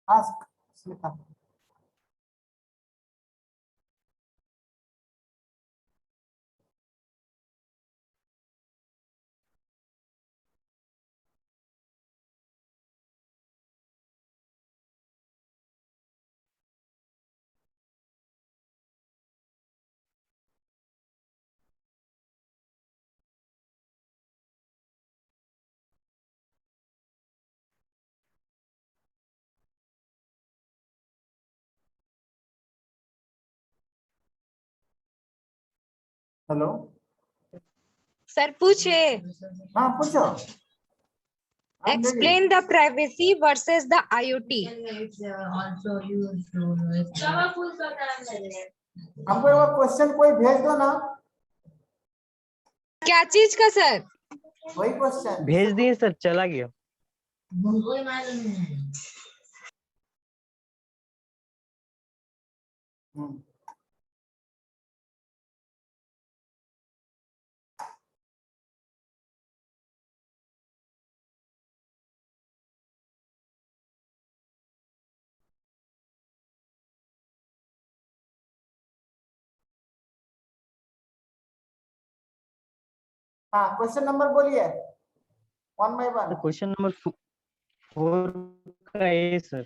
Ask, Smita. Hello, sir पूछे, हाँ पूछो। I'm ready. explain the privacy versus the IoT. हमको वो क्वेश्चन कोई भेज दो ना, क्या चीज का सर? वही क्वेश्चन भेज दिए सर, चला गया। हाँ, क्वेश्चन नंबर बोलिए, one by one. Question number 4 का A sir.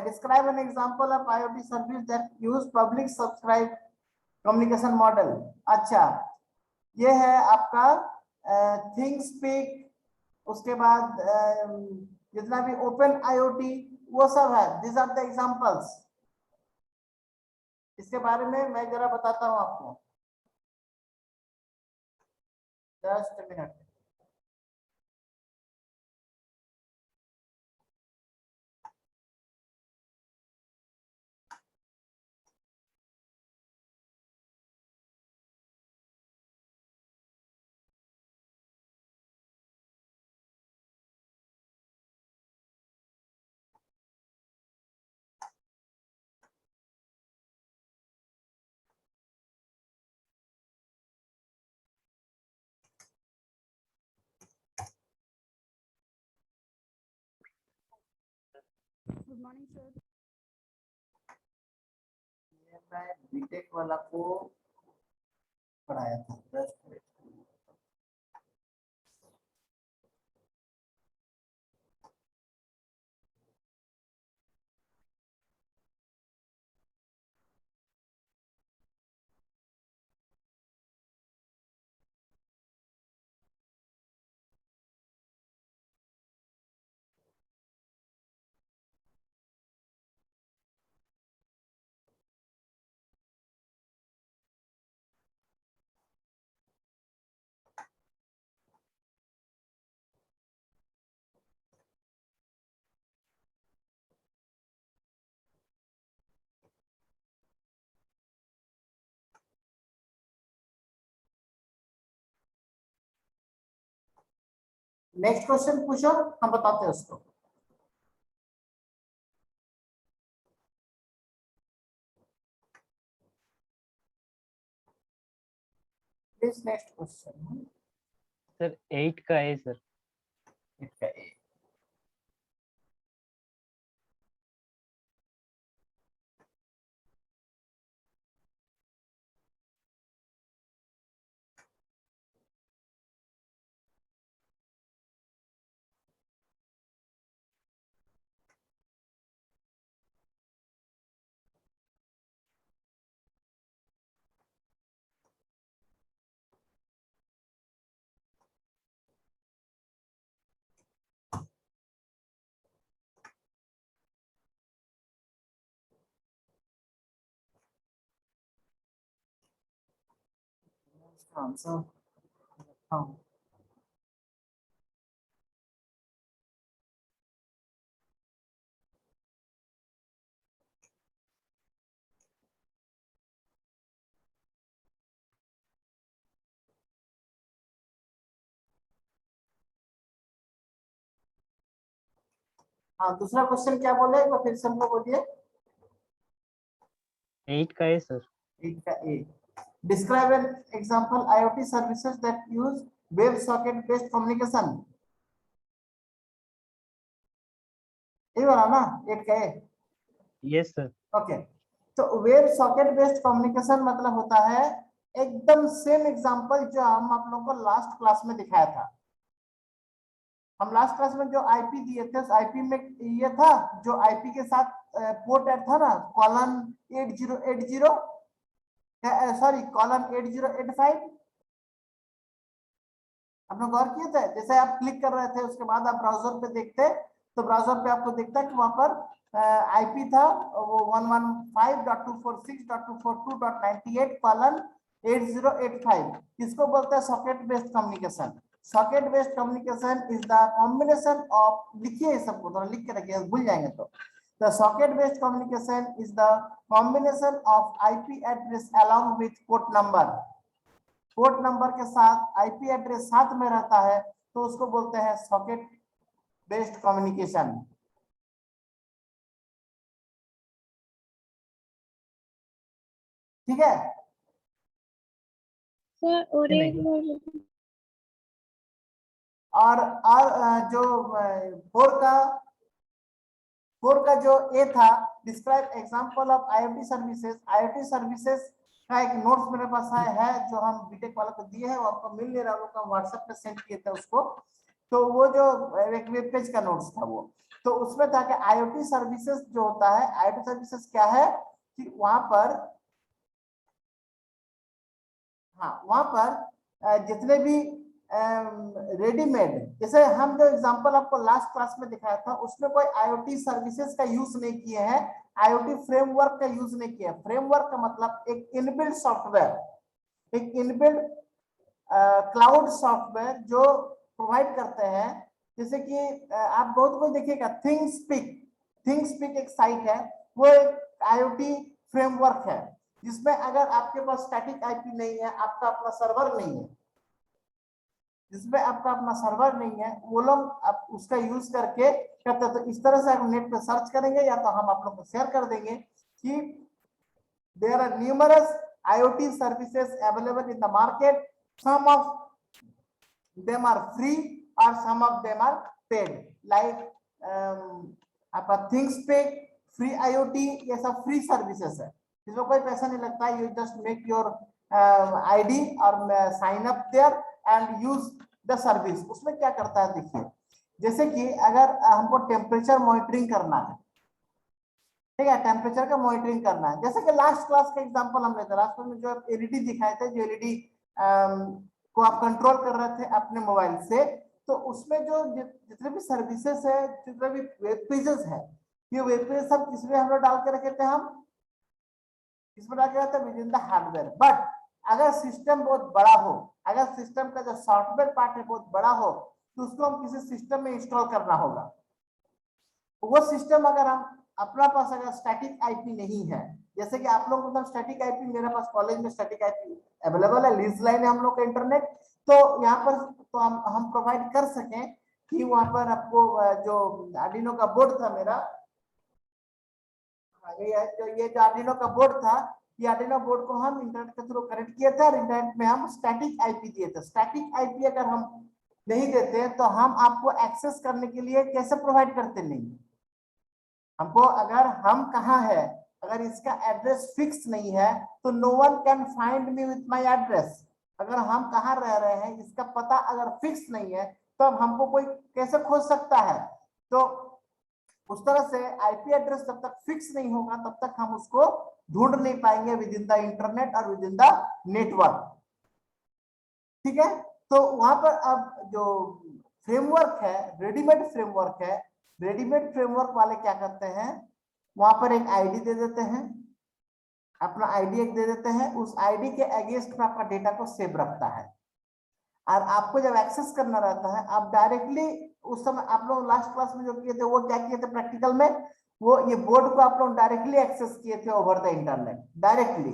Describe an example of IoT service that use public subscribe communication model. अच्छा, ये है आपका थिंग स्पीक, उसके बाद जितना भी ओपन IoT वो सब है। These are the examples. इसके बारे में मैं जरा बताता हूँ आपको, just minute. Good morning sir. मैं बीटेक वाला को पढ़ाया था, जस्ट नेक्स्ट क्वेश्चन पूछो, हम बताते हैं उसको। Please next question. सर 8 का ए सर। इसका ए, आंसर हाँ। हाँ, दूसरा क्वेश्चन क्या बोले, एक बार फिर से हमको बोलिए। 8 का ए सर। इसका A, describe an example IoT services that use web socket based communication. ये वाला ना 8 का ए। Yes sir. ओके, तो वेब सॉकेट बेस्ड कम्युनिकेशन मतलब होता है एकदम सेम एग्जांपल जो हम आप लोगों को लास्ट क्लास में दिखाया था। हम लास्ट क्लास में जो आईपी दिए थे उस आईपी में ये था, जो आईपी के साथ पोर्ट ऐड था ना, कॉलन 8080, सॉरी कॉलन 8085। आपने गौर किया था, जैसे आप क्लिक कर रहे थे उसके बाद आप ब्राउजर पे देखते तो ब्राउजर पे आपको दिखता कि वहां पर आईपी था वो 115.246.242.98 कॉलन 8085। किसको बोलते हैं? Socket based communication. Socket based communication is the combination of, लिखिए सबको थोड़ा लिख के रखिए भूल जाएंगे तो। The socket based communication is the combination of IP address along with port number। Port number के साथ आईपी एड्रेस साथ में रहता है तो उसको बोलते हैं सॉकेट बेस्ड कम्युनिकेशन। ठीक है सर और एक और जो फोर का जो ए था, describe example of IoT services. IoT services का एक नोट्स मेरे पास है जो हम बीटेक वालों को दिए हैं, वो आपको मिल नहीं रहा, वो हम व्हाट्सएप पे सेंड किए थे उसको। तो वो जो एक वेब पेज का नोट्स था वो, तो उसमें था कि आईओटी सर्विसेज जो होता है, आईओटी सर्विसेज क्या है कि वहां पर, हाँ वहां पर जितने भी रेडीमेड, जैसे हम जो एग्जांपल आपको लास्ट क्लास में दिखाया था उसमें कोई आईओटी सर्विसेज का यूज नहीं किए हैं, आईओटी फ्रेमवर्क का यूज नहीं किया। फ्रेमवर्क का मतलब एक इनबिल्ट सॉफ्टवेयर, एक इनबिल्ट क्लाउड सॉफ्टवेयर जो प्रोवाइड करते हैं। जैसे कि आप बहुत कुछ देखिएगा, थिंगस्पीक एक साइट है, वो एक आईओटी फ्रेमवर्क है जिसमें अगर आपके पास स्टैटिक आईपी नहीं है, आपका अपना सर्वर नहीं है, जिसमें आपका अपना सर्वर नहीं है, वो लोग आप उसका यूज करके करते हैं। तो इस तरह से आप नेट पे सर्च करेंगे या तो हम आप लोग को शेयर कर देंगे कि there are numerous IoT services available in the market. Some of them are free or some of them are paid, like आपका थिंगस्पीक, फ्री IoT, ये सब फ्री सर्विसेज है, इसमें कोई पैसा नहीं लगता है। You just make your ID और sign up there and use the service. उसमें क्या करता है देखिए, जैसे कि अगर हमको टेम्परेचर मॉनिटरिंग करना है, ठीक है, टेम्परेचर का मॉनिटरिंग करना है, जैसे कि लास्ट क्लास का एग्जांपल हम लेते हैं, लास्ट में जो एलईडी दिखाए थे, जो एलईडी को आप कंट्रोल कर रहे थे अपने मोबाइल से, तो उसमें जो जितने भी सर्विसेज है, जितने भी वेब पेजेस है, ये वेब पेज सब किसमें हम लोग डाल के रखे थे, हम इसमें डाल के रखे थे with in the hardware. But अगर सिस्टम बहुत बड़ा हो, अगर सिस्टम का जो सॉफ्टवेयर पार्ट है बहुत बड़ा हो, तो उसको हम किसी सिस्टम में इंस्टॉल करना होगा। वो सिस्टम अगर हम अपना पास अगर स्टैटिक आईपी नहीं है, जैसे कि आप लोग मतलब स्टैटिक आईपी, मेरे पास कॉलेज में स्टैटिक आईपी अवेलेबल है, लीज लाइन है हम लोग का इंटरनेट, तो यहाँ पर तो हम प्रोवाइड कर सकें कि वहां पर आपको जो आर्डिनो का बोर्ड था मेरा, ये जो आर्डिनो का बोर्ड था, ये आर्डिनो बोर्ड को हम इंटरनेट के थ्रू कनेक्ट किया था और इंटरनेट में हम स्टैटिक आईपी दिए थे। स्टैटिक आईपी अगर हम नहीं देते तो हम आपको एक्सेस करने के लिए कैसे प्रोवाइड करते? नहीं, हमको अगर हम कहाँ है, अगर इसका एड्रेस फिक्स नहीं है तो no one can find me with my address. अगर हम कहाँ रह रहे हैं इसका पता अगर फिक्स नहीं है तो अब हमको कोई कैसे खोज सकता है? तो उस तरह से आईपी एड्रेस जब तक फिक्स नहीं होगा तब तक हम उसको ढूंढ नहीं पाएंगे विद इन द इंटरनेट और विद इन द नेटवर्क। ठीक है, तो वहां पर अब जो फ्रेमवर्क है, रेडीमेड फ्रेमवर्क है, रेडीमेड फ्रेमवर्क वाले क्या करते हैं, वहां पर एक आईडी दे देते हैं, अपना आईडी एक दे देते हैं, उस आईडी के अगेंस्ट में आपका डेटा को सेव रखता है और आपको जब एक्सेस करना रहता है आप डायरेक्टली, उस समय आप लोग लास्ट क्लास में जो किए थे वो क्या किए थे प्रैक्टिकल में, वो ये बोर्ड को आप लोग डायरेक्टली एक्सेस किए थे over the internet directly.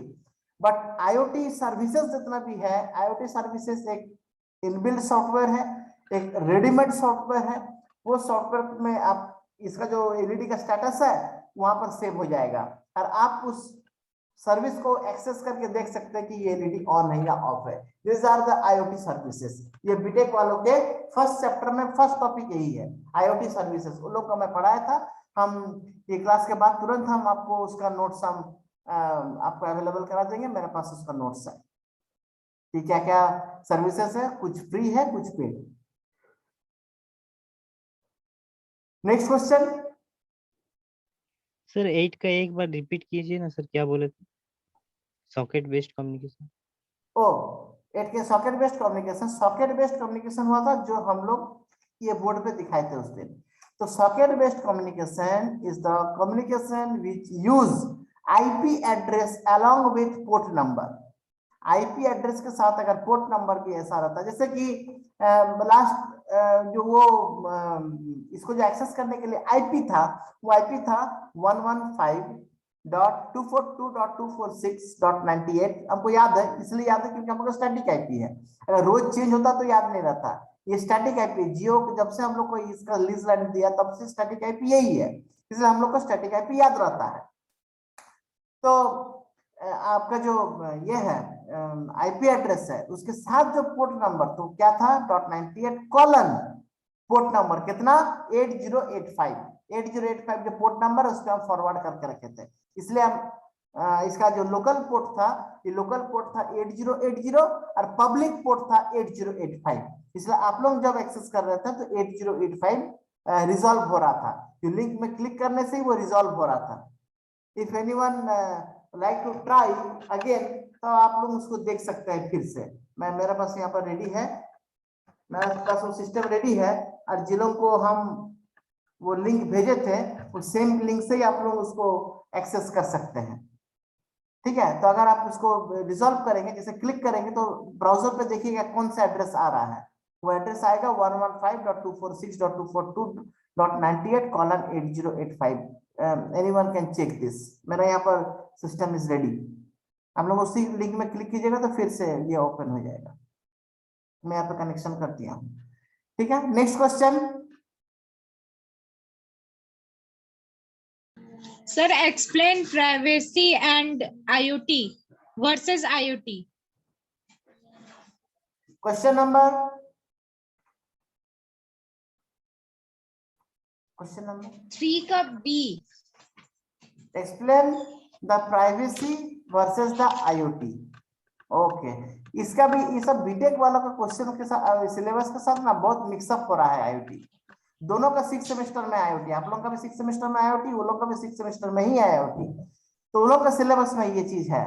But IoT services जितना भी है, आईओटी सर्विसेज एक इनबिल्ट सॉफ्टवेयर है, एक रेडीमेड सॉफ्टवेयर है, वो सॉफ्टवेयर में आप इसका जो एलईडी का स्टेटस है वहां पर सेव हो जाएगा और आप उस सर्विस को एक्सेस करके देख सकते हैं कि ये एलईडी ऑन है या ऑफ है। This are the IoT services. ये बीटेक वालों के फर्स्ट चैप्टर में फर्स्ट टॉपिक यही है, आईओटी सर्विसेज। उन लोग को मैं पढ़ाया था, हम ये क्लास के बाद तुरंत हम आपको उसका नोट्स हम आपको अवेलेबल करा देंगे, मेरे पास उसका नोट्स है कि क्या क्या सर्विसेज है, कुछ फ्री है कुछ पेड। Next question. सर 8 का एक बार रिपीट कीजिए ना सर, क्या बोले थे? Socket based communication. ओ 8 के socket based communication, socket based communication हुआ था जो हम लोग ये बोर्ड पे दिखाए थे उस दिन। तो socket based communication is the communication which use IP address along with port number. IP address के साथ अगर पोर्ट नंबर भी ऐसा रहता है, जैसे कि लास्ट जो वो इसको जो एक्सेस करने के लिए आईपी था, वो आईपी था 115.242.246.98। हमको याद है, इसलिए याद है क्योंकि हमको स्टैटिक आईपी है। अगर रोज चेंज होता तो याद नहीं रहता। ये स्टैटिक आईपी, जियो जब से हम लोग को इसका लीज लाइन दिया तब से स्टैटिक आईपी यही है, इसलिए हम लोग को स्टैटिक आईपी याद रहता है। तो आपका जो ये है आईपी एड्रेस है, उसके साथ जो पोर्ट नंबर तो क्या था .98 कॉलन पोर्ट नंबर कितना 8085 जो पोर्ट नंबर है उसको हम फॉरवर्ड करके रखे थे। इसलिए हम इसका जो लोकल पोर्ट था, ये लोकल पोर्ट था 8080 और पब्लिक पोर्ट था 8085। इसलिए आप लोग जब एक्सेस कर रहे थे तो 8085 रिजॉल्व हो रहा था, जो लिंक में क्लिक करने से ही वो रिजॉल्व हो रहा था। If anyone like to try again तो आप लोग उसको देख सकते हैं फिर से। मैं मेरे पास यहाँ पर रेडी है, मेरे पास वो सिस्टम रेडी है, और जिन लोगों को हम वो लिंक भेजे थे उस सेम लिंक से ही आप लोग उसको एक्सेस कर सकते हैं। ठीक है, तो अगर आप उसको रिजॉल्व करेंगे, जैसे क्लिक करेंगे तो ब्राउजर पे देखिएगा कौन सा एड्रेस आ रहा है। वो एड्रेस आएगा 115.246.242.98:8085। Anyone can check this. मेरा यहाँ पर सिस्टम इज रेडी। आप लोग उसी लिंक में क्लिक कीजिएगा तो फिर से ये ओपन हो जाएगा। मैं यहाँ पे कनेक्शन कर दिया हूँ। ठीक है, next question. Sir, explain privacy and IoT versus IoT. Question number 3 का B. Explain the privacy versus the IoT. Okay, इसका भी ये सब बीटेक वालों का क्वेश्चन के साथ सिलेबस के साथ ना बहुत मिक्सअप हो रहा है। आईओटी दोनों का 6 सेमेस्टर में आईओटी, आप लोगों का भी 6 सेमेस्टर में आईओटी, वो लोग का भी 6 सेमेस्टर में ही आईओटी, तो उन लोग का सिलेबस में ये चीज है।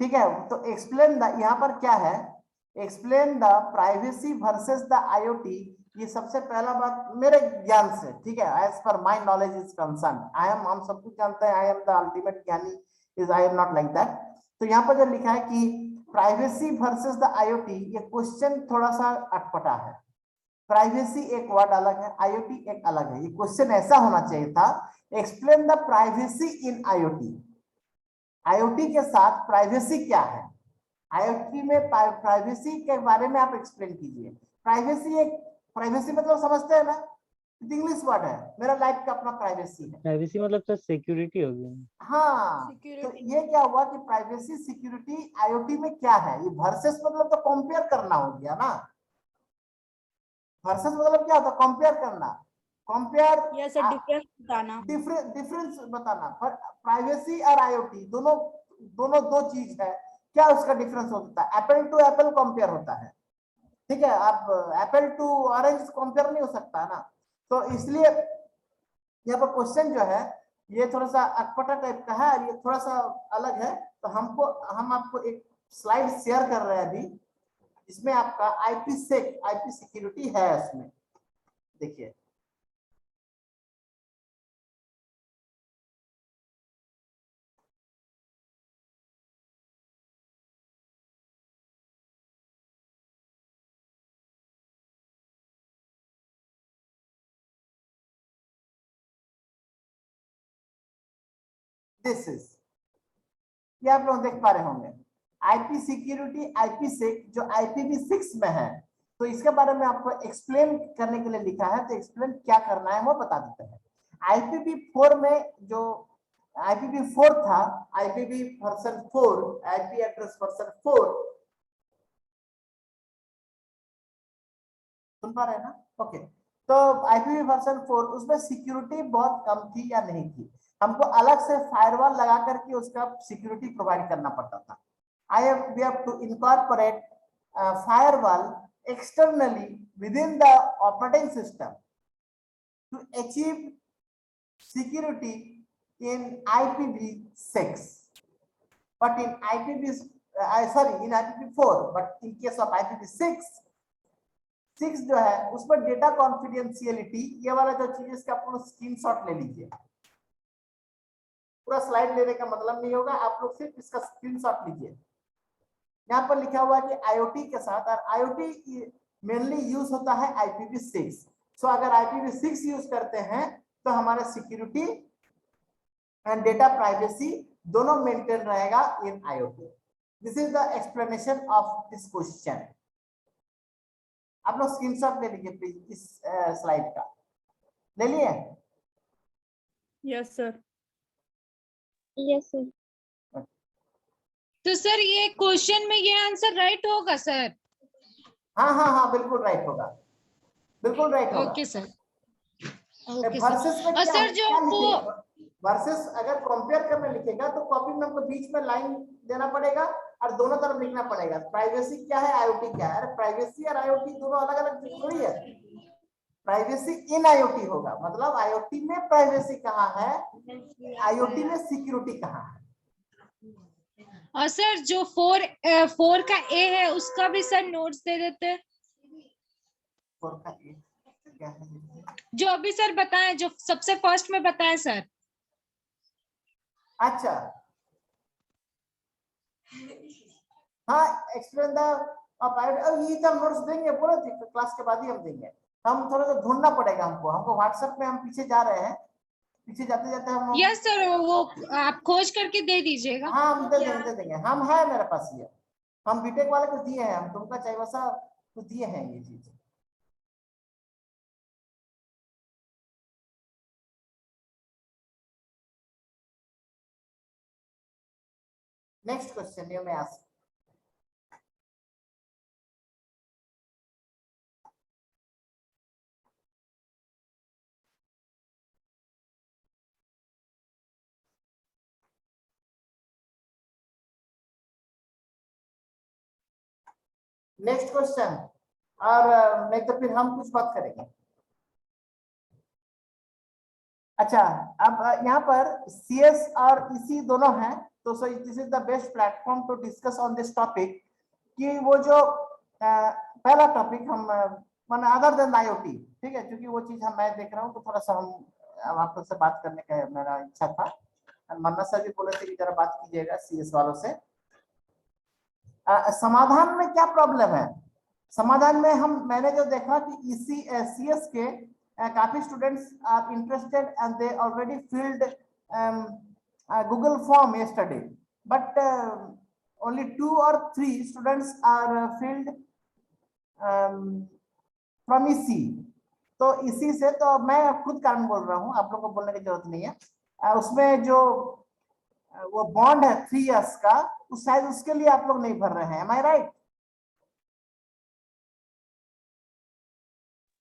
ठीक है, तो एक्सप्लेन द, यहाँ पर क्या है, explain the privacy versus the IoT. ये सबसे पहला बात मेरे ज्ञान से, ठीक है, as per my knowledge is concern, I am, हम सब कुछ जानते हैं, आई एम द अल्टीमेट ज्ञानी, is I am not like that. तो यहाँ पर जो लिखा है कि प्राइवेसी वर्सेस द आईओटी, ये क्वेश्चन थोड़ा सा अटपटा है। प्राइवेसी एक वर्ड अलग है, आईओटी एक अलग है। ये क्वेश्चन ऐसा होना चाहिए था, explain the privacy in IoT. IoT के साथ प्राइवेसी क्या है, आईओटी में प्राइवेसी के बारे में आप एक्सप्लेन कीजिए। प्राइवेसी एक, प्राइवेसी मतलब समझते हैं ना, इंग्लिश वर्ड है, मेरा लाइफ का अपना प्राइवेसी है। प्राइवेसी मतलब सर सिक्योरिटी हो गया। हाँ, तो ये क्या हुआ कि प्राइवेसी सिक्योरिटी आईओटी में क्या है, ये वर्सेस मतलब तो कंपेयर करना हो गया ना। वर्सेस मतलब क्या होता है, कंपेयर करना, कंपेयर डिफरेंस बताना। डिफरेंस बताना। प्राइवेसी और आईओटी दोनों दोनों दो चीज है, क्या उसका डिफरेंस होता है, एप्पल टू एप्पल कंपेयर होता है। ठीक है, आप एप्पल टू ऑरेंज कंपेयर नहीं हो सकता ना। तो इसलिए यहाँ पर क्वेश्चन जो है ये थोड़ा सा अटपटा टाइप का है और ये थोड़ा सा अलग है। तो हम आपको एक स्लाइड शेयर कर रहे हैं अभी, इसमें आपका आईपी सिक्योरिटी है इसमें, देखिए। दिस इज, ये आप लोग देख पा रहे होंगे, आईपी सिक्योरिटी IPsec जो IPv6 में है। तो इसके बारे में आपको एक्सप्लेन करने के लिए लिखा है, तो एक्सप्लेन क्या करना है वो बता देते हैं। IPv4 में जो IPv4 था, IPv version 4, IP address version 4, सुन पा रहे हैं ना? ओके, तो IPv वर्जन 4 उसमें सिक्योरिटी बहुत कम थी या नहीं थी, हमको अलग से फायरवॉल लगा करके उसका सिक्योरिटी प्रोवाइड करना पड़ता था। we have to incorporate firewall externally within the operating system to achieve security in IPv6, but in in IPv4, but in case of IPv6 जो है उसमें डेटा कॉन्फिडेंशियलिटी, ये वाला जो चीज इसका आप स्क्रीनशॉट ले लीजिए। पूरा स्लाइड लेने का मतलब नहीं होगा, आप लोग सिर्फ इसका स्क्रीनशॉट लीजिए। यहाँ पर लिखा हुआ है कि आईओटी के साथ, और आईओटी मेनली यूज होता है IPv6। सो अगर IPv6 यूज करते हैं तो हमारा सिक्योरिटी एंड डेटा प्राइवेसी दोनों मेंटेन रहेगा इन IoT. This is the explanation of this question. आप लोग स्क्रीनशॉट ले लीजिए प्लीज इस स्लाइड का, ले लिए? Yes sir. Yes sir. तो सर ये क्वेश्चन में ये आंसर राइट होगा सर? हाँ हाँ हाँ बिल्कुल राइट होगा, बिल्कुल राइट होगा। Okay sir. वर्सेस में और क्या सर जो वो वर्सेस अगर कंपेयर करने लिखेगा तो कॉपी में हमको बीच में लाइन देना पड़ेगा और दोनों तरफ लिखना पड़ेगा। प्राइवेसी क्या है, आईओटी क्या है? अरे प्राइवेसी और आईओटी दोनों अलग अलग चीज थोड़ी है। प्राइवेसी इन आईओटी होगा, मतलब आईओटी में प्राइवेसी कहाँ है, आईओटी में सिक्योरिटी कहाँ है। और सर जो 4 का ए है उसका भी सर नोट्स दे देते हैं। 4 का ए क्या है? जो अभी सर बताएं, जो सबसे फर्स्ट में बताएं सर। अच्छा हाँ, एक्सप्लेन द ये तो हम नोट्स देंगे पूरा क्लास के बाद ही हम देंगे। हम थोड़ा सा ढूंढना पड़ेगा हमको व्हाट्सएप में, हम पीछे जा रहे हैं, पीछे जाते जाते हम। यस सर, वो आप खोज करके दे दीजिएगा। हाँ हम दे देंगे, हम है मेरे पास ये, हम बीटेक वाले को दिए हैं, हम तुमका चाहिए वैसा तो दिए हैं ये चीज। Next question you may ask. Next question, और नहीं तो फिर हम कुछ बात करेंगे। अच्छा अब यहाँ पर CS और EC दोनों हैं, तो so this is the best platform to discuss on this topic. कि वो जो पहला टॉपिक हम माने अदर देन IoT, ठीक है, क्योंकि वो चीज मैं देख रहा हूँ तो थोड़ा सा हम आप लोग से बात करने का मेरा इच्छा था। मन्ना सर भी बोले थे कि जरा बात कीजिएगा CS वालों से। समाधान में क्या प्रॉब्लम है? समाधान में मैंने जो देखा कि CS के काफी students are interested and they already filled Google form yesterday, but only 2 or 3 students are filled from EC। तो इसी से तो मैं खुद कारण बोल रहा हूँ, आप लोग को बोलने की जरूरत नहीं है। उसमें जो वो बॉन्ड है 3 years का, उस शायद उसके लिए आप लोग नहीं भर रहे हैं, एम आई राइट?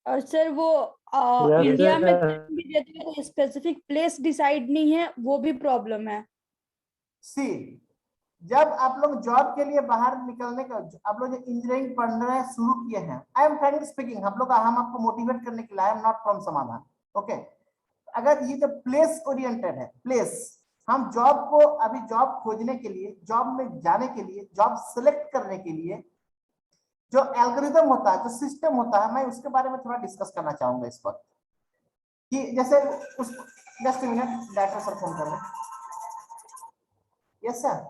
और सर वो इंडिया में तो स्पेसिफिक प्लेस डिसाइड नहीं है, वो भी प्रॉब्लम है। सी जब आप लोग जॉब के लिए बाहर निकलने का, आप लोग जो इंजीनियरिंग पढ़ना शुरू किए हैं, आई एम फ्रैंकली स्पीकिंग, हम आपको मोटिवेट करने के लिए, आई एम नॉट फ्रॉम समाधान, ओके। अगर ये जो प्लेस ओरिएंटेड है, प्लेस, हम जॉब को अभी जॉब खोजने के लिए, जॉब में जाने के लिए, जॉब सिलेक्ट करने के लिए जो एल्गोरिथम होता है, जो सिस्टम होता है, मैं उसके बारे में थोड़ा डिस्कस करना चाहूंगा इस वक्त। कि जैसे उस just minute, director sir phone कर रहे हैं। Yes sir.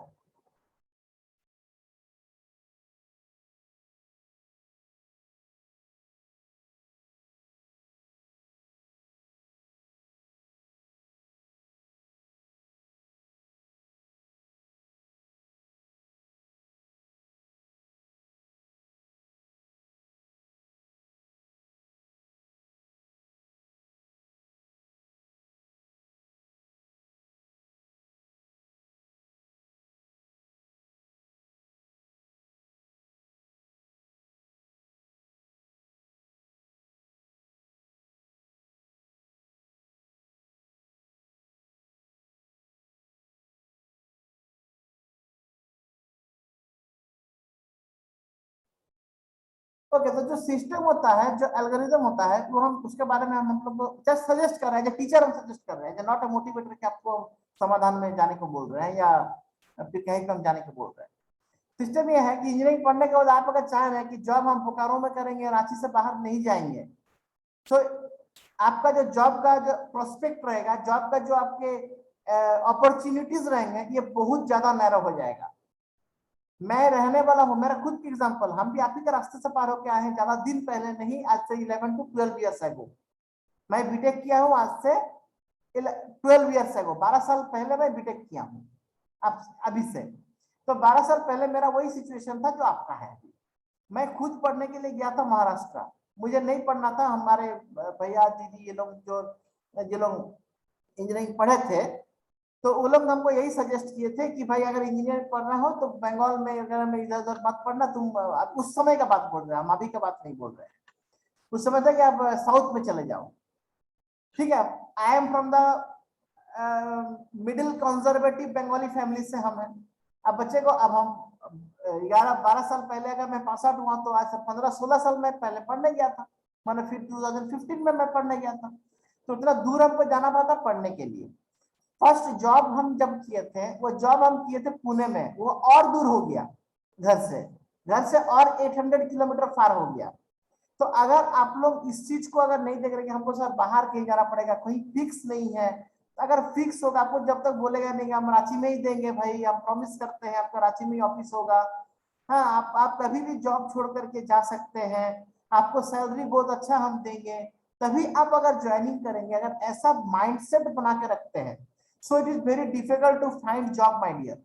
ओके, तो जो सिस्टम होता है, जो एल्गोरिदम होता है, वो हम उसके बारे में हम लोग जस्ट सजेस्ट कर रहे हैं, जो टीचर हम सजेस्ट कर रहे हैं, नॉट अ मोटिवेटर कि आपको समाधान में जाने को बोल रहे हैं या फिर कहीं पे हम जाने को बोल रहे हैं। सिस्टम ये है कि इंजीनियरिंग पढ़ने के बाद आप अगर चाह रहे हैं कि जॉब हम बोकारो में करेंगे, रांची से बाहर नहीं जाएंगे, तो आपका जो जॉब का जो प्रोस्पेक्ट रहेगा, जॉब का जो आपके अपॉर्चुनिटीज रहेंगे, ये बहुत ज्यादा नैरो हो जाएगा। मैं रहने वाला हूँ, मेरा खुद की एग्जांपल, हम भी आप ही के रास्ते से पार होके आए हैं, ज्यादा दिन पहले नहीं, आज से 11 to 12 ईयर्स अगो मैं बीटेक किया हूँ, आज से 12 ईयर्स अगो 12 साल पहले मैं बीटेक किया हूँ अब अभी से। तो 12 साल पहले मेरा वही सिचुएशन था जो आपका है। मैं खुद पढ़ने के लिए गया था महाराष्ट्र, मुझे नहीं पढ़ना था, हमारे भैया दीदी ये लोग जो लोग इंजीनियरिंग पढ़े थे, तो वो लोग हमको यही सजेस्ट किए थे कि भाई अगर इंजीनियरिंग पढ़ना हो तो बंगाल में अगर में इधर उधर मत पढ़ना, तुम उस समय का बात बोल रहे हैं, हम अभी का बात नहीं बोल रहे हैं, उस समय था कि आप साउथ में चले जाओ। ठीक है, I am from the middle conservative Bengali family से हम हैं। अब बच्चे को, अब हम 11-12 साल पहले अगर मैं पास आउट हुआ तो आज से 15-16 साल में पहले पढ़ने गया था, मैंने फिर 2015 में मैं पढ़ने गया था, तो इतना दूर हमको जाना पड़ा था पढ़ने के लिए। फर्स्ट जॉब हम जब किए थे, वो जॉब हम किए थे पुणे में, वो और दूर हो गया घर से और 800 किलोमीटर फार हो गया। तो अगर आप लोग इस चीज को अगर नहीं देख रहे कि हमको सर बाहर कहीं जाना पड़ेगा, कहीं फिक्स नहीं है, अगर फिक्स होगा, आपको जब तक बोलेगा नहीं हम रांची में ही देंगे भाई, हम प्रॉमिस करते हैं आपका रांची में ही ऑफिस होगा, हाँ आप कभी भी जॉब छोड़ करके जा सकते हैं, आपको सैलरी बहुत अच्छा हम देंगे, तभी आप अगर ज्वाइनिंग करेंगे, अगर ऐसा माइंडसेट बना के रखते हैं, so it is very difficult to find job my dear.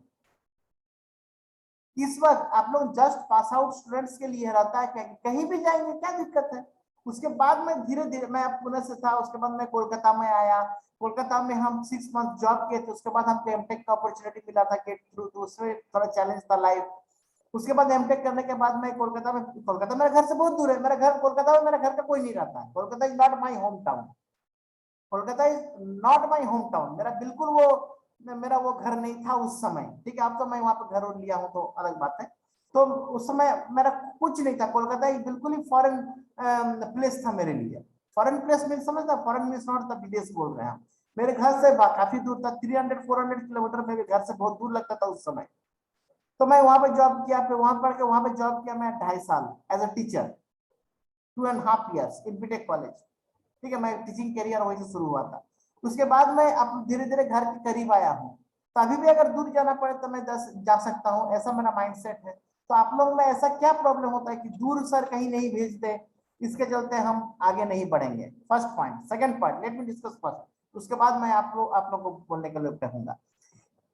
इस वक्त आप लोग जस्ट पास आउट स्टूडेंट्स के लिए रहता है कि कहीं भी जाएंगे क्या दिक्कत है। उसके बाद में धीरे धीरे, मैं पुणे से था, उसके बाद मैं कोलकाता में आया, कोलकाता में हम 6 मंथ जॉब किए थे, उसके बाद हमको एमटेक का अपॉर्चुनिटी मिला था गेट थ्रू, तो उसमें थोड़ा चैलेंज था लाइफ। उसके बाद एमटेक करने के बाद मैं कोलकाता मेरे घर से बहुत दूर है, मेरा घर कोलकाता में, मेरा घर का कोई नहीं रहता है, Kolkata is not my home town, Kolkata is not my home town, मेरा बिल्कुल मेरा वो घर नहीं था उस समय। ठीक है, अब तो मैं वहां पर घर लिया हूँ तो अलग बात है, तो उस समय मेरा कुछ नहीं था, कोलकाता एक बिल्कुल ही फॉरेन प्लेस था मेरे लिए। फॉरेन प्लेस मीन समझता, फॉरेन मीन नॉट द विदेश बोल रहे हैं हम, मेरे घर से काफी दूर था, 300-400 किलोमीटर मेरे घर से बहुत दूर लगता था उस समय। तो मैं वहां पे जॉब किया, फिर वहां पढ़ के वहां पे जॉब किया मैं 2.5 साल as a teacher, 2.5 years in BTech college. ठीक है, मैं टीचिंग करियर वहीं से शुरू हुआ था। उसके बाद मैं अब धीरे धीरे घर के करीब आया हूँ, तो अभी भी अगर दूर जाना पड़े तो मैं जा सकता हूँ, ऐसा मेरा माइंडसेट है। तो आप लोग में ऐसा क्या प्रॉब्लम होता है कि दूर सर कहीं नहीं भेजते, इसके चलते हम आगे नहीं बढ़ेंगे? First point. Second point, let me discuss first, उसके बाद मैं आप लोग को बोलने के लिए कहूंगा।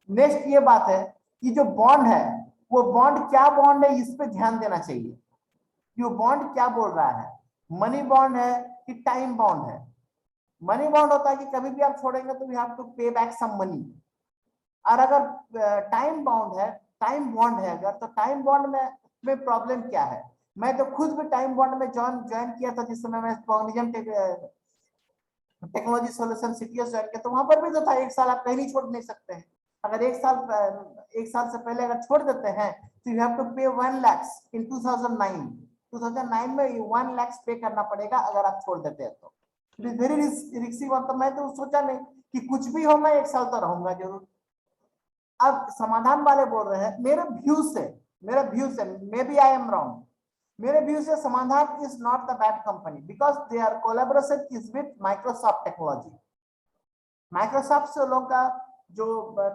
नेक्स्ट ये बात है कि जो बॉन्ड है, वो बॉन्ड क्या बॉन्ड है, इस पे ध्यान देना चाहिए। ये बॉन्ड क्या बोल रहा है, मनी बॉन्ड है कि टाइम बॉन्ड है? मनी बॉन्ड होता है कि कभी भी आप छोड़ेंगे तो यू हैव टू पे बैक सम मनी, और अगर टाइम बाउंड है, टाइम बॉन्ड है अगर, तो टाइम बॉन्ड में प्रॉब्लम क्या है? मैं तो खुद भी टाइम बॉन्ड में ज्वाइन किया था, जिस समय मैं कॉग्निजम टेक्नोलॉजी सॉल्यूशन सीटीएस ज्वाइन किया, तो वहां पर भी तो था 1 साल आप कहीं नहीं छोड़ नहीं सकते हैं। अगर 1 साल से पहले अगर छोड़ देते हैं तो यू हैव टू पे 1 लाख इन 2009 में 1 लाख पे करना पड़ेगा अगर आप छोड़ देते हैं तो। It is very risky one. तो मैं तो सोचा नहीं कि कुछ भी हो मैं 1 साल तो रहूंगा जरूर। अब समाधान वाले बोल रहे हैं, मेरे व्यू से maybe I am wrong, मेरे व्यू से समाधान is not the bad company, because their collaboration is with Microsoft technology. Microsoft से लोगों का जो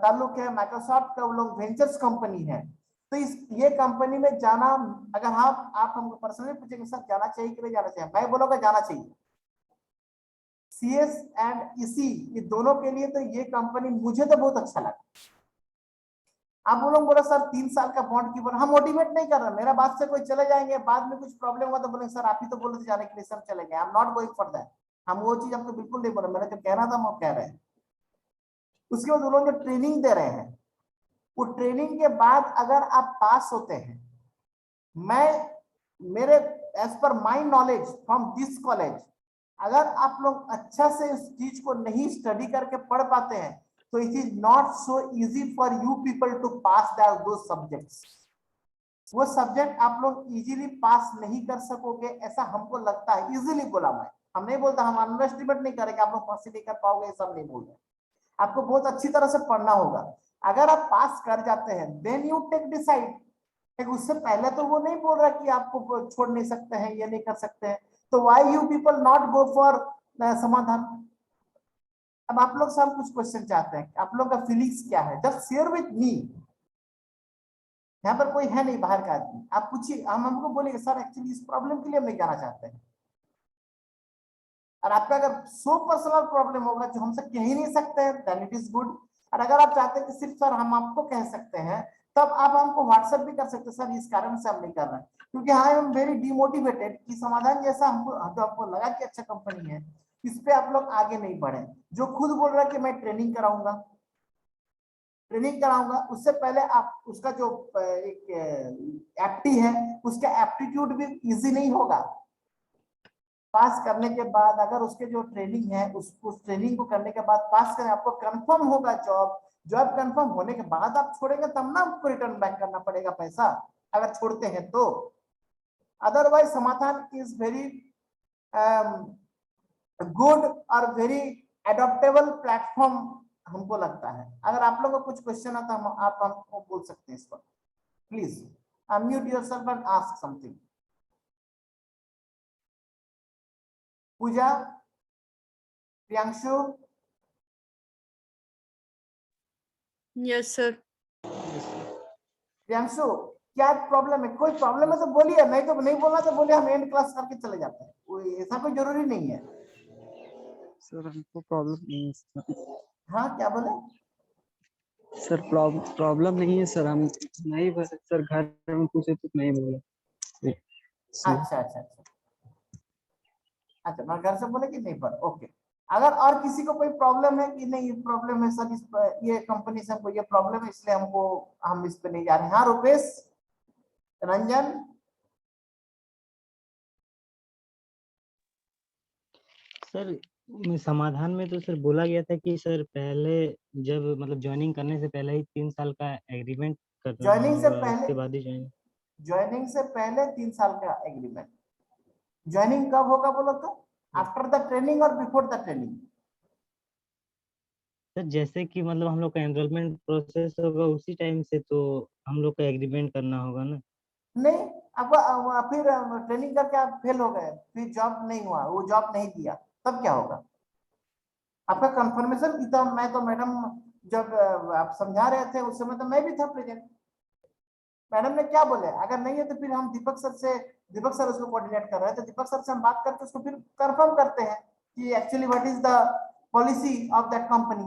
ताल्लुक है, माइक्रोसॉफ्ट का वो लोग वेंचर्स कंपनी है, तो ये कंपनी में जाना, अगर आप हमको पर्सनली पूछेंगे सर जाना चाहिए कि नहीं जाना चाहिए, मैं बोलूंगा जाना चाहिए। CS एंड EC ये दोनों के लिए तो ये कंपनी मुझे तो बहुत अच्छा लगा। आप लोग बोला सर 3 साल का बॉन्ड की बोला, हम मोटिवेट नहीं कर रहे, मेरा बात से कोई चले जाएंगे, बाद में कुछ प्रॉब्लम हुआ तो बोलेंगे सर आप ही तो बोले थे जाने के लिए, सब चले गए। आई am not going for that, हम वो चीज आपको बिल्कुल नहीं बोले, मैंने जो कहना था वो कह रहे हैं। उसके बाद वो लोग जो ट्रेनिंग दे रहे हैं, वो ट्रेनिंग के बाद अगर आप पास होते हैं, मेरे as per my knowledge from this college, अगर आप लोग अच्छा से इस चीज को नहीं स्टडी करके पढ़ पाते हैं तो it is not so easy for you people to pass those subjects. वो सब्जेक्ट आप लोग इजीली पास नहीं कर सकोगे, ऐसा हमको लगता है। इजीली बोला मैं, हम नहीं बोलता, हम अंडर एस्टिमेट नहीं करेंगे आप लोग पास नहीं कर पाओगे, सब नहीं बोल रहे। आपको बहुत अच्छी तरह से पढ़ना होगा। अगर आप पास कर जाते हैं देन यू टेक डिसाइड। उससे पहले तो वो नहीं बोल रहा कि आपको छोड़ नहीं सकते हैं, ये नहीं कर सकते हैं। तो why you people not go for समाधान। अब आप लोग से हम कुछ क्वेश्चन चाहते हैं, आप लोग का फीलिंग्स क्या है, जस्ट शेयर विथ मी। यहाँ पर कोई है नहीं बाहर का आदमी, आप पूछिए, हम हमको बोलेंगे सर एक्चुअली इस प्रॉब्लम के लिए हम नहीं जाना चाहते हैं। और आपका अगर सो पर्सनल प्रॉब्लम होगा जो हमसे कह ही नहीं सकते हैं देन इट इज गुड। और अगर आप चाहते हैं कि सिर्फ सर हम आपको कह सकते हैं, तब आप हमको व्हाट्सएप भी कर सकते हैं, सर इस कारण से हम नहीं कर रहे हैं, क्योंकि आई एम वेरी डिमोटिवेटेड कि समाधान जैसा हमको लगा कि अच्छा कंपनी है, इस पे आप लोग आगे नहीं बढ़े। जो खुद बोल रहा है कि मैं ट्रेनिंग कराऊंगा, उससे पहले आप उसका जो एक एप्टी है उसका एप्टीट्यूड भी इजी नहीं होगा। पास करने के बाद अगर उसके जो ट्रेनिंग है उस ट्रेनिंग को करने के बाद पास करें, आपको कंफर्म होगा जॉब। जॉब कंफर्म होने के बाद आप छोड़ेंगे तब ना आपको रिटर्न बैक करना पड़ेगा पैसा, अगर छोड़ते हैं तो। अदरवाइज समाधान इज वेरी गुड और वेरी एडॉप्टेबल प्लेटफॉर्म हमको लगता है। अगर आप लोगों को कुछ क्वेश्चन आता है आप हमको बोल सकते हैं इस पर। Please unmute yourself and ask something. Pooja, Priyanshu, yes sir. Priyanshu क्या प्रॉब्लम है? कोई प्रॉब्लम है तो बोलिए, नहीं तो नहीं बोलना तो बोलिए, हम एंड क्लास करके चले जाते हैं, ऐसा कोई जरूरी नहीं है। सर हमको प्रॉब्लम नहीं है सर। हाँ क्या बोले? सर प्रॉब्लम नहीं है सर, हम नहीं बोले सर, घर में पूछे तो नहीं बोले। अच्छा अच्छा अच्छा अच्छा, मैं घर से बोले कि नहीं पर ओके। अगर और किसी को कोई प्रॉब्लम है कि नहीं प्रॉब्लम है सर, इस ये कंपनी से हमको ये प्रॉब्लम है इसलिए हमको हम इस पे नहीं जा रहे हैं। हाँ रुपेश, रंजन, सर समाधान में तो सर बोला गया था कि सर पहले जब मतलब ज्वाइनिंग करने से पहले ही 3 साल का एग्रीमेंट करना ज्वाइनिंग से होगा, पहले, उसके बाद ही ज्वाइन। ज्वाइनिंग से पहले 3 साल का एग्रीमेंट। ज्वाइनिंग कब होगा बोलो तो? आफ्टर द ट्रेनिंग और बिफोर द ट्रेनिंग? सर जैसे कि मतलब हम लोग का एनरोलमेंट प्रोसेस होगा उसी टाइम से तो हम लोग का एग्रीमेंट करना होगा ना। नहीं, आपको फिर ट्रेनिंग करके आप फेल हो गए, फिर जॉब नहीं हुआ, वो जॉब नहीं दिया, तब क्या होगा? आपका कंफर्मेशन की था, मैं तो मैडम जब आप समझा रहे थे उस समय तो मैं भी था प्रेजेंट। मैडम ने क्या बोले, अगर नहीं है तो फिर हम दीपक सर से, दीपक सर उसको कोऑर्डिनेट कर रहे हैं तो दीपक सर से हम बात करके उसको फिर कंफर्म करते हैं कि actually what is the policy of that company.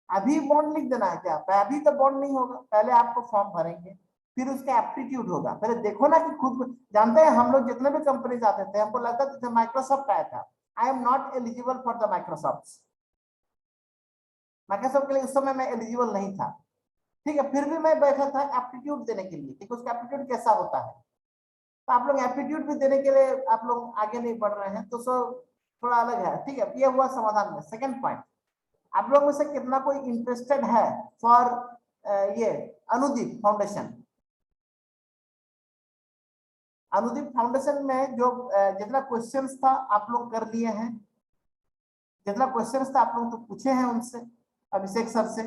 अभी बॉन्ड लिख देना है क्या? अभी तो बॉन्ड नहीं होगा, पहले आपको फॉर्म भरेंगे, फिर उसका एप्टीट्यूड होगा। पहले देखो ना कि खुद जानते हैं, हम लोग जितने भी कंपनी आते थे हमको लगता था माइक्रोसॉफ्ट आया था, आई am not eligible for the Microsoft. Microsoft के लिए उस समय मैं एलिजिबल नहीं था, ठीक है, फिर भी मैं बैठा था एप्टीट्यूड देने के लिए, ठीक है, उसका एप्टीट्यूड कैसा होता है। तो आप लोग एप्टीट्यूड भी देने के लिए आप लोग आगे नहीं बढ़ रहे हैं, तो सो थोड़ा अलग है, ठीक है। ये हुआ समाधान में। सेकंड पॉइंट, आप लोगों में से कितना कोई इंटरेस्टेड है फॉर ये अनुदीप फाउंडेशन? अनुदीप फाउंडेशन में जो जितना क्वेश्चंस था आप लोग कर लिए हैं, जितना क्वेश्चंस था आप लोग तो पूछे हैं उनसे, अभिषेक सर से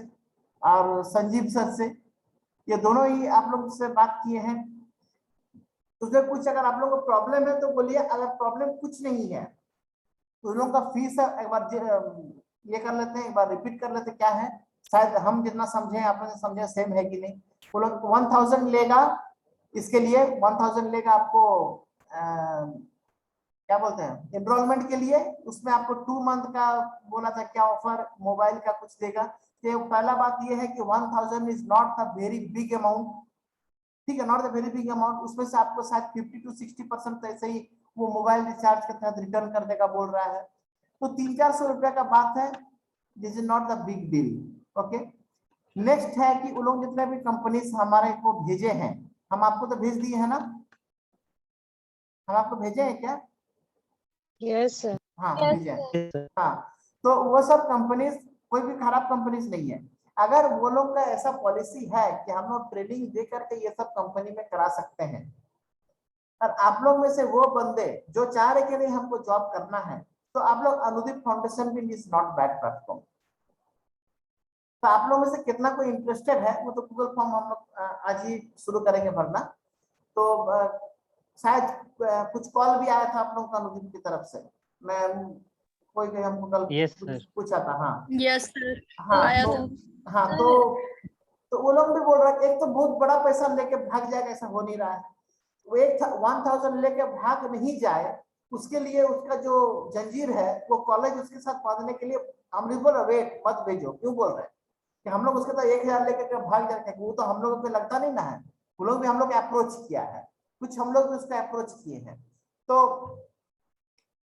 और संजीव सर से, ये दोनों ही आप लोग से बात किए हैं। उसमें कुछ अगर आप लोगों को प्रॉब्लम है तो बोलिए, अगर प्रॉब्लम कुछ नहीं है तो उन लोगों का फीस एक बार ये कर लेते हैं, एक बार रिपीट कर लेते क्या है, शायद हम जितना समझे आप लोग समझे सेम है कि नहीं। वो लोग 1000 लेगा, इसके लिए 1000 लेगा आपको क्या बोलते हैं एनरोलमेंट के लिए। उसमें आपको 2 मंथ का बोला था क्या ऑफर, मोबाइल का कुछ देगा। तो पहला बात ये है कि 1000 is not the very big amount, ठीक है, not the very big amount. उसमें से आपको शायद 50 to 60% तो ऐसे ही वो मोबाइल रिचार्ज के तहत रिटर्न करने का बोल रहा है, तो 300-400 रुपया का बात है, this is not the big deal. Okay, next है कि वो लोग जितने भी कंपनीज हमारे को भेजे हैं, हम आपको तो भेज दिए हैं ना, हम आपको भेजे हैं क्या? Yes sir. हाँ भेजे हैं। हाँ, तो वो सब कंपनीज कोई भी खराब कंपनीज नहीं है। अगर वो लोग का ऐसा पॉलिसी है कि हम लोग ट्रेनिंग दे करके ये सब कंपनी में करा सकते हैं, और आप लोग में से वो बंदे जो चाह रहे कि नहीं हमको जॉब करना है, तो आप लोग अनुदीप फाउंडेशन भी इज नॉट बैड प्लेटफॉर्म। तो आप लोग में से कितना कोई इंटरेस्टेड है, वो तो गूगल फॉर्म हम लोग आज ही शुरू करेंगे भरना। तो शायद कुछ कॉल भी आया था आप लोगों का अनुदीप की तरफ से, मैं कोई हमको कल Yes, sir. पूछा था। हाँ यस सर, हाँ आया तो था। हाँ तो वो लोग भी बोल रहे हैं, एक तो बहुत बड़ा पैसा लेके भाग जाएगा, ऐसा हो नहीं रहा है। वो 1000 लेके भाग नहीं जाए, उसके लिए उसका जो जंजीर है वो कॉलेज उसके साथ बांधने के लिए हम लोग बोल रहे वेट मत भेजो। क्यों बोल रहे हैं कि हम लोग उसके साथ 1000 लेकर भाग जाते हैं, वो तो हम लोगों को लगता नहीं ना है। वो लोग भी हम लोग अप्रोच किया है, कुछ हम लोग भी उसका अप्रोच किए हैं। तो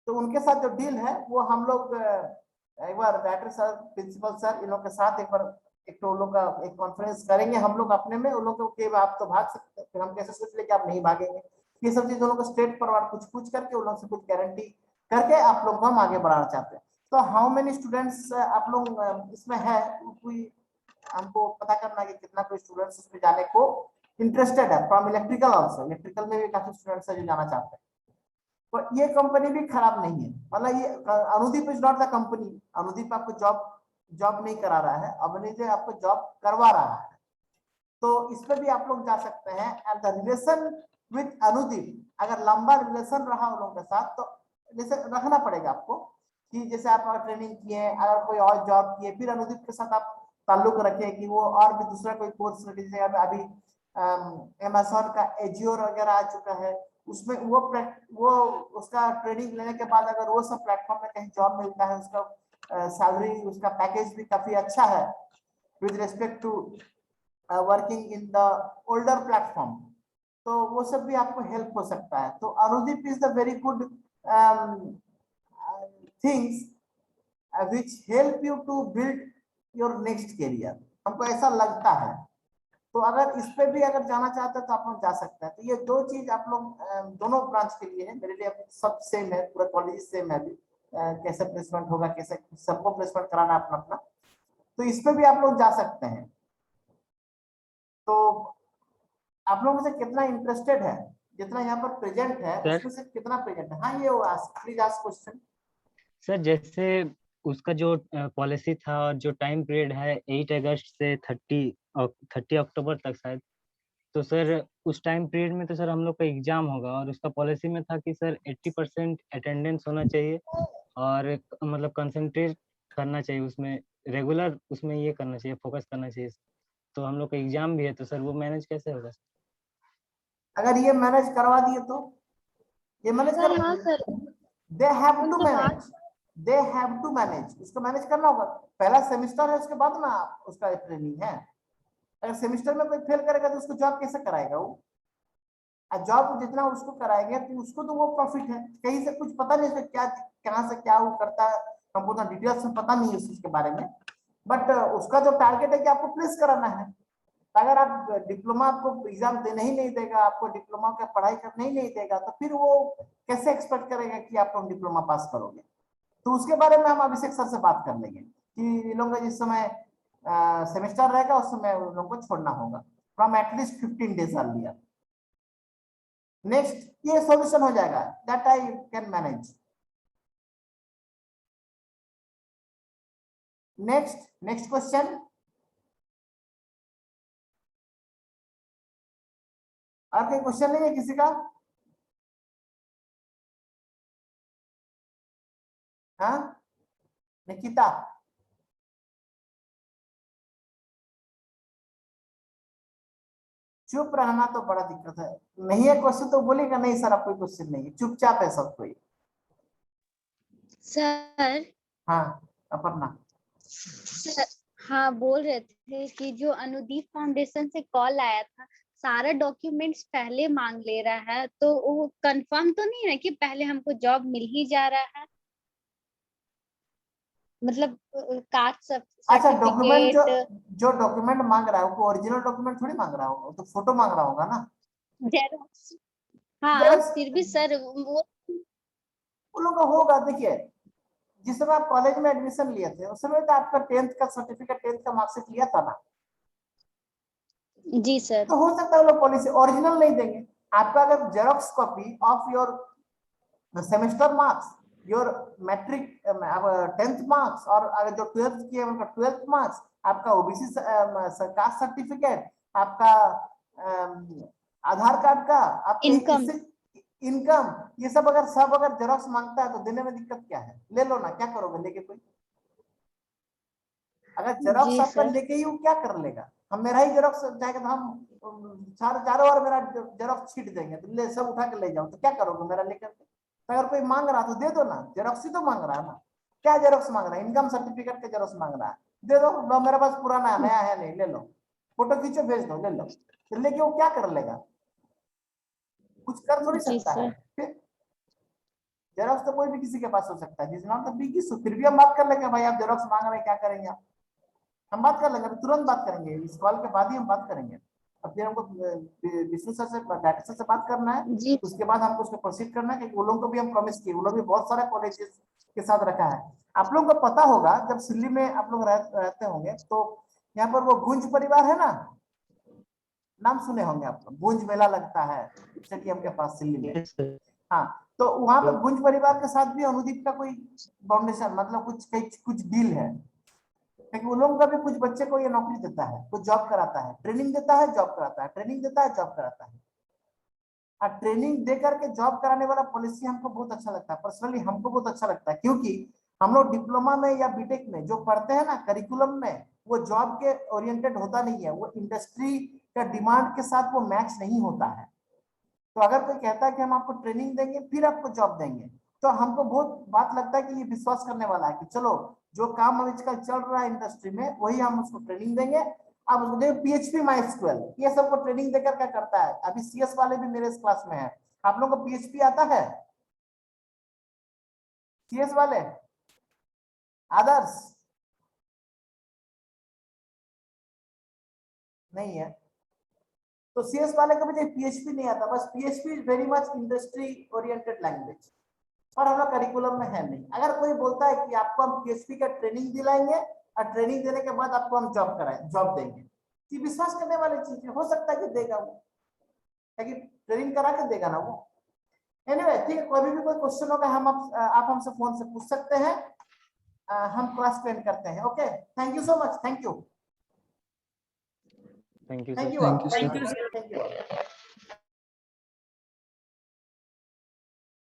उनके साथ जो डील है वो हम लोग एक बार डायरेक्टर सर, प्रिंसिपल सर, इन लोग के साथ एक बार एक तो लोग का एक कॉन्फ्रेंस करेंगे हम लोग अपने में। उन लोगों के आप तो भाग सकते हैं, फिर हम कैसे सोच ले कि आप नहीं भागेंगे। ये सब चीज उन लोग को स्ट्रेट फॉरवर्ड पूछ करके उन लोग से कुछ गारंटी करके आप लोग को हम आगे बढ़ाना चाहते हैं। तो हाउ मेनी स्टूडेंट्स आप लोग इसमें है, कोई हमको पता करना है कि कितना कोई स्टूडेंट्स इसमें जाने को इंटरेस्टेड है फ्रॉम इलेक्ट्रिकल ऑल्सो। इलेक्ट्रिकल में भी काफी स्टूडेंट्स है जो जाना चाहते हैं। तो ये कंपनी भी खराब नहीं है, मतलब ये Anudeep is not the company. Anudeep आपको जॉब नहीं करा रहा है, अनुदीप आपको जॉब करवा रहा है। तो इस पे भी आप लोग जा सकते हैं। And the relation with Anudeep, अगर लंबा रिलेशन रहा उन लोगों के साथ, तो जैसे रखना पड़ेगा आपको कि जैसे आप ट्रेनिंग किए, अगर कोई और जॉब किए, फिर अनुदीप के साथ आप ताल्लुक रखें कि वो और भी दूसरा कोई कोर्स, जैसे अभी अमेज़न का एजियोर वगैरह आ चुका है, उसमें वो उसका ट्रेनिंग लेने के बाद अगर वो सब प्लेटफॉर्म में कहीं जॉब मिलता है, उसका सैलरी, उसका पैकेज भी काफी अच्छा है with respect to working in the older platform, तो वो सब भी आपको हेल्प हो सकता है। तो Anudeep is the very good things which help you to build your next career, हमको ऐसा लगता है। तो अगर इस पे भी अगर जाना चाहते हैं तो आप लोग जा सकते हैं। तो ये दो चीज आप लोग दोनों ब्रांच के लिए है, मेरे लिए सब सेम है, पूरा कॉलेज सेम है। अभी कैसे प्लेसमेंट होगा, कैसे सबको प्लेसमेंट कराना अपना अपना, तो इस पे भी आप लोग जा सकते हैं। तो आप लोगों में से कितना इंटरेस्टेड है, जितना यहाँ पर प्रेजेंट है Sir? उसमें से कितना प्रेजेंट है? हाँ ये प्लीज आस्क क्वेश्चन। सर जैसे उसका जो पॉलिसी था और जो टाइम पीरियड है 8 अगस्त से 30 अक्टूबर तक शायद, तो सर उस टाइम पीरियड में तो सर हम लोग का एग्जाम होगा, और उसका पॉलिसी में था कि सर 80% अटेंडेंस होना चाहिए और मतलब कंसंट्रेट करना चाहिए उसमें, रेगुलर उसमें ये करना चाहिए, फोकस करना चाहिए। तो हम लोग का एग्जाम भी है, तो सर वो मैनेज कैसे होगा? अगर ये मैनेज करवा दिए तो ये मैनेज सर कर, हाँ सर, दे हैव टू उनसे बात manage, they have to manage, उसको मैनेज करना होगा। पहला सेमेस्टर है, उसके बाद ना उसका ट्रेनिंग है। अगर सेमेस्टर में कोई फेल करेगा तो उसको जॉब कैसे कराएगा वो? जॉब जितना उसको कराएंगे तो उसको तो वो प्रॉफिट है। कहीं से कुछ पता नहीं उसका क्या, कहाँ से क्या वो करता है, हमको ना डिटेल्स में पता नहीं है उस चीज के बारे में। बट उसका जो टारगेट है कि आपको प्लेस कराना है। अगर आप डिप्लोमा, आपको एग्जाम देने ही नहीं देगा, आपको डिप्लोमा का पढ़ाई करने ही नहीं देगा, तो फिर वो कैसे एक्सपेक्ट करेगा कि आप लोग डिप्लोमा पास करोगे? तो उसके बारे में हम अभिषेक सर से बात कर लेंगे कि इन लोगों का जिस समय सेमेस्टर रहेगा उस समय उन लोगों को छोड़ना होगा from at least 15 days earlier. Next, ये सॉल्यूशन हो जाएगा, that I can manage. Next question. और कोई क्वेश्चन नहीं है किसी का? हाँ निकिता, चुप रहना तो बड़ा दिक्कत है। नहीं है क्वेश्चन तो बोलेगा नहीं सर आप कोई क्वेश्चन नहीं है, चुपचाप है सब कोई। सर। हाँ अपर्णा। सर हाँ, बोल रहे थे कि जो अनुदीप फाउंडेशन से कॉल आया था, सारा डॉक्यूमेंट्स पहले मांग ले रहा है, तो वो कंफर्म तो नहीं है कि पहले हमको जॉब मिल ही जा रहा है? मतलब कास्ट अच्छा डॉक्यूमेंट सर्टिफिकेट, जो डॉक्यूमेंट मांग रहा है वो ओरिजिनल डॉक्यूमेंट थोड़ी मांग रहा होगा, वो तो फोटो मांग रहा होगा ना। जेरॉक्स। हाँ जेरॉक्स फिर भी सर वो उन लोगों का होगा। देखिए जिस समय आप कॉलेज में एडमिशन लिए थे उस समय तो आपका 10th का सर्टिफिकेट, 10th का मार्कशीट लिया था ना? जी सर। तो हो सकता है वो लोग पॉलिसी ओरिजिनल नहीं देंगे आपका। अगर Xerox copy of your semester marks, your matric 10th marks, और अगर जो 12th किए उनका 12th मार्क्स, आपका ओबीसी कास्ट सर्टिफिकेट, आपका आधार कार्ड का, आपका इनकम, ये सब अगर जेरोक्स मांगता है तो देने में दिक्कत क्या है? ले लो ना, क्या करोगे लेके? कोई अगर जेरोक्स आपका लेके ही वो क्या कर लेगा? हम मेरा ही जेरोक्स जाएगा तो हम चारों ओर मेरा जेरोक्स छीट देंगे, तो ले सब उठा के ले जाओ, तो क्या करोगे मेरा लेकर के? तो अगर कोई मांग रहा तो दे दो ना, जेरोक्स ही तो मांग रहा है ना। क्या जेरोक्स मांग रहा है? इनकम सर्टिफिकेट के जेरोक्स मांग रहा है, दे दो। लो मेरे पास पुराना है, नया है नहीं, ले लो, फोटो खींचो भेज दो, ले लो। तो लेके वो क्या कर लेगा? कुछ कर थोड़ी सकता है। फिर जेरोक्स तो कोई भी किसी के पास हो सकता है, जिस नाम तो बिग इशू। फिर भी हम बात कर लेंगे, भाई आप जेरोक्स मांग रहे हैं, क्या करेंगे आप? हम बात कर लेंगे, तुरंत बात करेंगे, इस कॉल के बाद ही हम बात करेंगे। अब फिर हमको विष्णु सर से, डाटा सर से बात करना है, उसके बाद हमको उसको प्रोसीड करना है, क्योंकि वो लोगों को भी हम प्रॉमिस किए, वो लोग भी बहुत सारे कॉलेजेस के साथ रखा है। आप लोगों को पता होगा, जब सिल्ली में आप लोग रहते होंगे तो यहाँ पर वो गुंज परिवार है ना, नाम सुने होंगे आप लोग। गुंज मेला लगता है स्टेडियम के पास सिल्ली में। हाँ, तो वहां पर गुंज परिवार के साथ भी अनुदीप का कोई फाउंडेशन, मतलब कुछ डील है, क्योंकि उन लोगों का भी कुछ बच्चे को ये नौकरी देता है, कुछ जॉब कराता है, ट्रेनिंग देता है, जॉब कराता है, ट्रेनिंग देता है, जॉब कराता है। और ट्रेनिंग दे करके जॉब कराने वाला पॉलिसी हमको बहुत अच्छा लगता है, पर्सनली हमको बहुत अच्छा लगता है, क्योंकि हम लोग डिप्लोमा में या बीटेक में जो पढ़ते हैं ना करिकुलम में, वो जॉब के ओरिएंटेड होता नहीं है, वो इंडस्ट्री का डिमांड के साथ वो मैच नहीं होता है। तो अगर कोई कहता है कि हम आपको ट्रेनिंग देंगे फिर आपको जॉब देंगे, तो हमको बहुत बात लगता है कि ये विश्वास करने वाला है कि चलो जो काम आजकल चल रहा है इंडस्ट्री में वही हम उसको ट्रेनिंग देंगे। अब उसको देखो पीएचपी माइस्क्यूएल ये सबको ट्रेनिंग देकर क्या करता है, अभी सीएस वाले भी मेरे इस क्लास में है। आप लोगों को पीएचपी आता है? सीएस वाले आदर्श नहीं है, तो सीएस वाले को भी पीएचपी नहीं आता, बस PHP is very much industry oriented language, और हम लोग करिकुलम में है नहीं। अगर कोई बोलता है कि आपको हम पीएचपी का ट्रेनिंग दिलाएंगे और ट्रेनिंग देने के बाद आपको हम जॉब देंगे, ये विश्वास करने वाली चीज है। हो सकता है कि देगा वो, लेकिन ट्रेनिंग करा के देगा ना वो। एनीवे, ठीक है, कोई भी कोई क्वेश्चन होगा आप हमसे फोन से पूछ सकते हैं। हम क्लास को एंड करते हैं। Okay, thank you so much, thank you, thank you thank sir. You, thank you sir. Thank you.